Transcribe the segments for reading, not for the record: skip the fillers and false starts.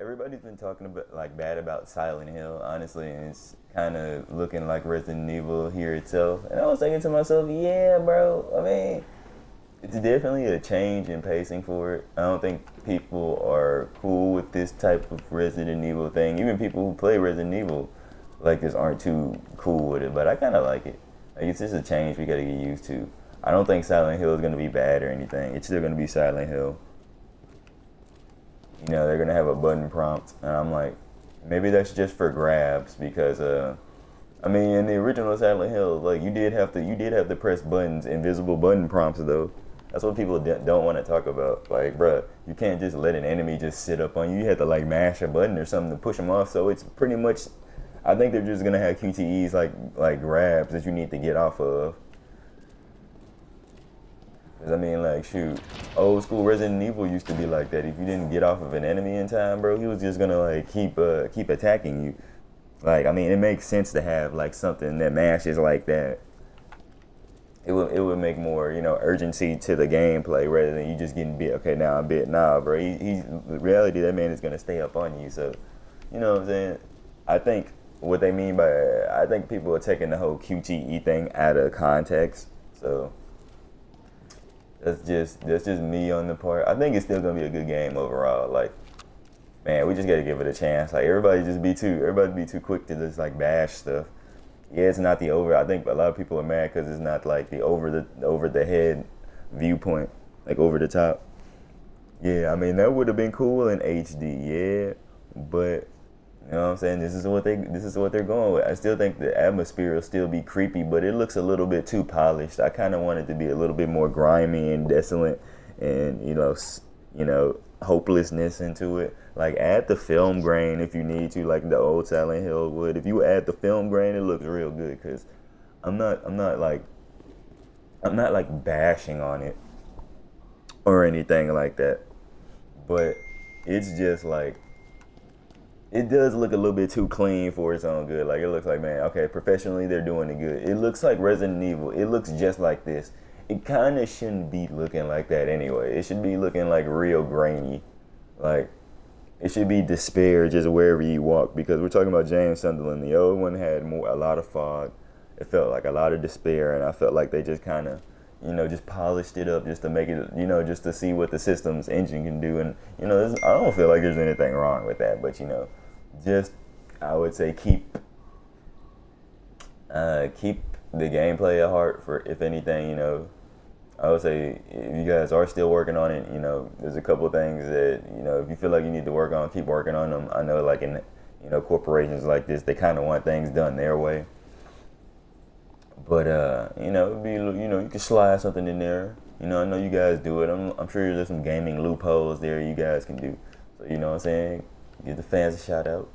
Everybody's been talking about like bad about Silent Hill, honestly, and it's kind of looking like Resident Evil here itself. And I was thinking to myself, yeah, bro. I mean, it's definitely a change in pacing for it. I don't think people are cool with this type of Resident Evil thing. Even people who play Resident Evil like this aren't too cool with it, but I kind of like it. Like it's just a change we gotta get used to. I don't think Silent Hill is gonna be bad or anything. It's still gonna be Silent Hill. They're gonna have a button prompt, and I'm like, maybe that's just for grabs because I mean, in the original Silent Hill, like you did have to press buttons, invisible button prompts though. That's what people don't want to talk about. Like, bruh, you can't just let an enemy just sit up on you. You have to like mash a button or something to push them off. So it's pretty much, I think they're just gonna have QTEs like grabs that you need to get off of. 'Cause I mean, like, shoot, old school Resident Evil used to be like that. If you didn't get off of an enemy in time, bro, he was just gonna like keep attacking you. Like, I mean, it makes sense to have like something that mashes like that. It would make more urgency to the gameplay rather than you just getting bit. Okay, now I'm bit. Nah, bro. He's in reality, that man is gonna stay up on you. So, you know what I'm saying? I think what they mean by I think people are taking the whole QTE thing out of context. So that's just me on the part. I think it's still gonna be a good game overall. Like, man, we just gotta give it a chance. Like everybody be too quick to just like bash stuff. Yeah, it's not the over. I think a lot of people are mad because it's not like the over the head viewpoint, like over the top. Yeah, I mean that would have been cool in HD. Yeah, but you know what I'm saying. This is what they're going with. I still think the atmosphere will still be creepy, but it looks a little bit too polished. I kind of want it to be a little bit more grimy and desolate, and hopelessness into it. Like add the film grain if you need to, like the old Silent Hill would. If you add the film grain, it looks real good. Cause I'm not like bashing on it or anything like that, but it's just like it does look a little bit too clean for its own good. Like it looks like, man, okay, professionally they're doing it good. It looks like Resident Evil. It looks just like this. It kind of shouldn't be looking like that anyway. It should be looking like real grainy. Like it should be despair just wherever you walk because we're talking about James Sunderland. The old one had a lot of fog. It felt like a lot of despair, and I felt like they just kind of, just polished it up just to make it, just to see what the system's engine can do. And I don't feel like there's anything wrong with that, but just I would say keep the gameplay at heart for if anything. I would say if you guys are still working on it, there's a couple of things that, if you feel like you need to work on, keep working on them. I know like in, corporations like this, they kind of want things done their way. But, it'd be, you can slide something in there. I know you guys do it. I'm sure there's some gaming loopholes there you guys can do. So, you know what I'm saying? Give the fans a shout out.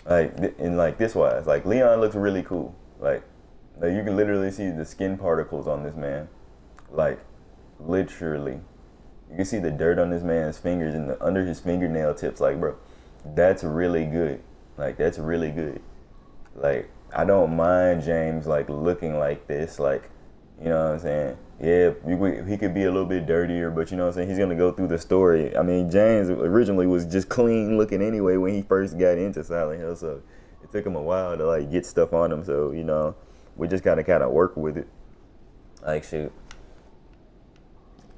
Like, and like this wise, like Leon looks really cool. Like you can literally see the skin particles on this man. Like, literally. You can see the dirt on this man's fingers and under his fingernail tips. Like, bro, that's really good. Like, that's really good. Like, I don't mind James, like, looking like this. Like, you know what I'm saying? Yeah, he could be a little bit dirtier, but you know what I'm saying? He's going to go through the story. I mean, James originally was just clean looking anyway when he first got into Silent Hill. So it took him a while to, like, get stuff on him. So, we just gotta kind of work with it. Like, shoot,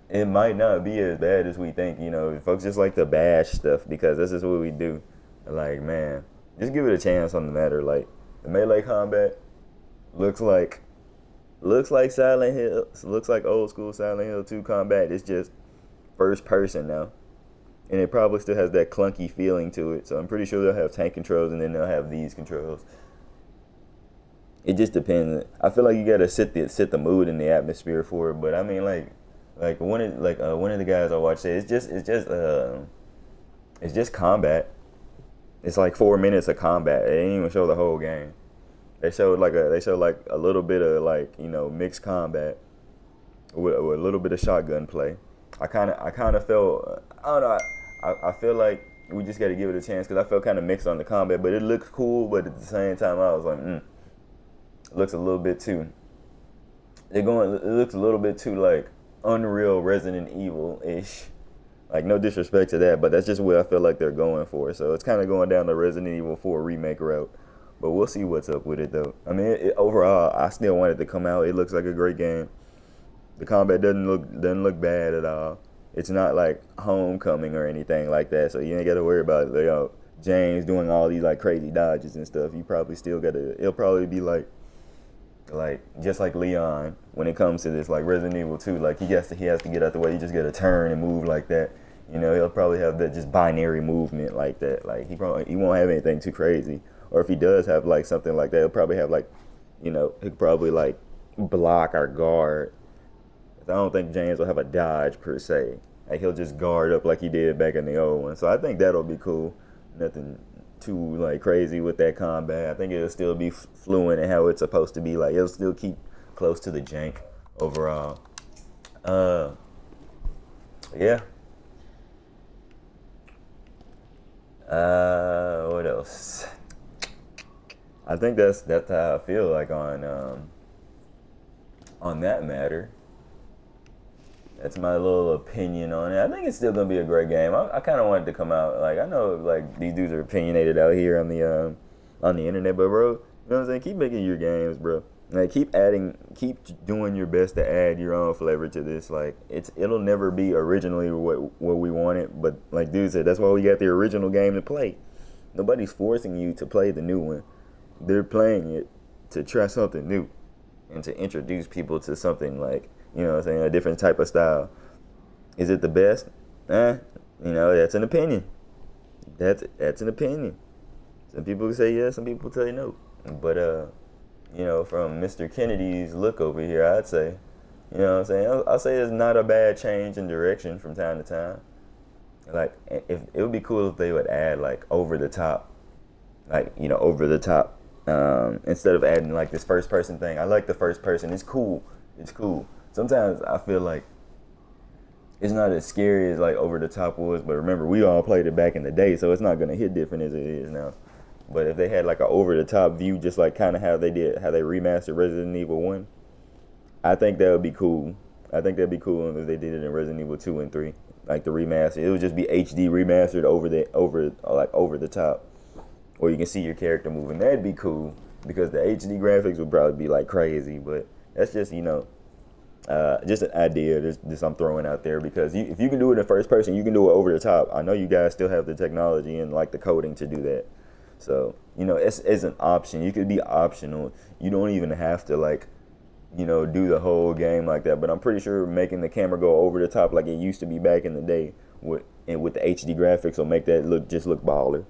it might not be as bad as we think. Folks just like to bash stuff because this is what we do. Like, man, just give it a chance on the matter. Like, the melee combat looks like Silent Hill. Looks like old school Silent Hill 2 combat. It's just first person now, and it probably still has that clunky feeling to it. So I'm pretty sure they'll have tank controls and then they'll have these controls. It just depends. I feel like you gotta set the mood and the atmosphere for it. But I mean, like one of the guys I watched said it's just combat. It's like 4 minutes of combat. They didn't even show the whole game. They showed like a little bit of mixed combat with a little bit of shotgun play. I kind of felt, I don't know. I feel like we just got to give it a chance because I felt kind of mixed on the combat, but it looked cool. But at the same time, I was like, it looks a little bit too. It looks a little bit too like Unreal Resident Evil ish. Like, no disrespect to that, but that's just what I feel like they're going for. So it's kind of going down the Resident Evil 4 remake route. But we'll see what's up with it, though. I mean, overall, I still want it to come out. It looks like a great game. The combat doesn't look bad at all. It's not like Homecoming or anything like that, so you ain't got to worry about James doing all these like crazy dodges and stuff. You probably still got to. It'll probably be like just like Leon when it comes to this like Resident Evil 2. Like he has to get out the way. You just got to turn and move like that. You know, he'll probably have that just binary movement like that. Like he won't have anything too crazy. Or if he does have like something like that, he'll probably have like, he'll probably like block or guard. I don't think James will have a dodge per se. Like he'll just guard up like he did back in the old one. So I think that'll be cool. Nothing too like crazy with that combat. I think it'll still be fluent in how it's supposed to be. Like it'll still keep close to the jank overall. Yeah. What else? I think that's how I feel like on that matter. That's my little opinion on it. I think it's still gonna be a great game. I kind of want it to come out. Like I know, like these dudes are opinionated out here on the internet, but bro, you know what I'm saying? Keep making your games, bro. Like keep doing your best to add your own flavor to this. Like it'll never be originally what we wanted, but like dude said, that's why we got the original game to play. Nobody's forcing you to play the new one. They're playing it to try something new and to introduce people to something like, you know what I'm saying, a different type of style. Is it the best? That's an opinion. That's an opinion. Some people say yes, some people say no. But from Mr. Kennedy's look over here, I'd say, you know what I'm saying, I'll say it's not a bad change in direction from time to time. Like if it would be cool if they would add like over the top, instead of adding like this first person thing. I like the first person. It's cool. Sometimes I feel like it's not as scary as like over the top was, but remember we all played it back in the day, so it's not gonna hit different as it is now. But if they had like an over the top view, just like kind of how they remastered Resident Evil 1, I think that would be cool. I think that'd be cool if they did it in Resident Evil 2 and 3, like the remaster. It would just be HD remastered over the top, or you can see your character moving. That'd be cool because the HD graphics would probably be like crazy, but that's just just an idea this I'm throwing out there, because if you can do it in first person, you can do it over the top. I know you guys still have the technology and like the coding to do that. So, it's an option. You could be optional. You don't even have to do the whole game like that. But I'm pretty sure making the camera go over the top like it used to be back in the day with the HD graphics will make that look baller.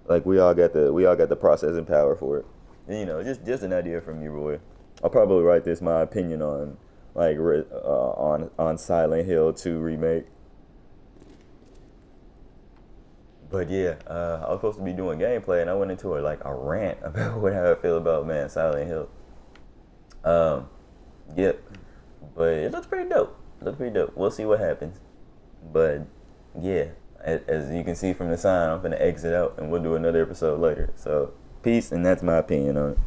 Like we all got the processing power for it. And, just an idea from you, boy. I'll probably write this my opinion on on Silent Hill 2 remake. But yeah, I was supposed to be doing gameplay, and I went into a rant about how I feel about Silent Hill. Yep, but it looks pretty dope. We'll see what happens. But yeah, as you can see from the sign, I'm gonna exit out, and we'll do another episode later. So peace, and that's my opinion on it.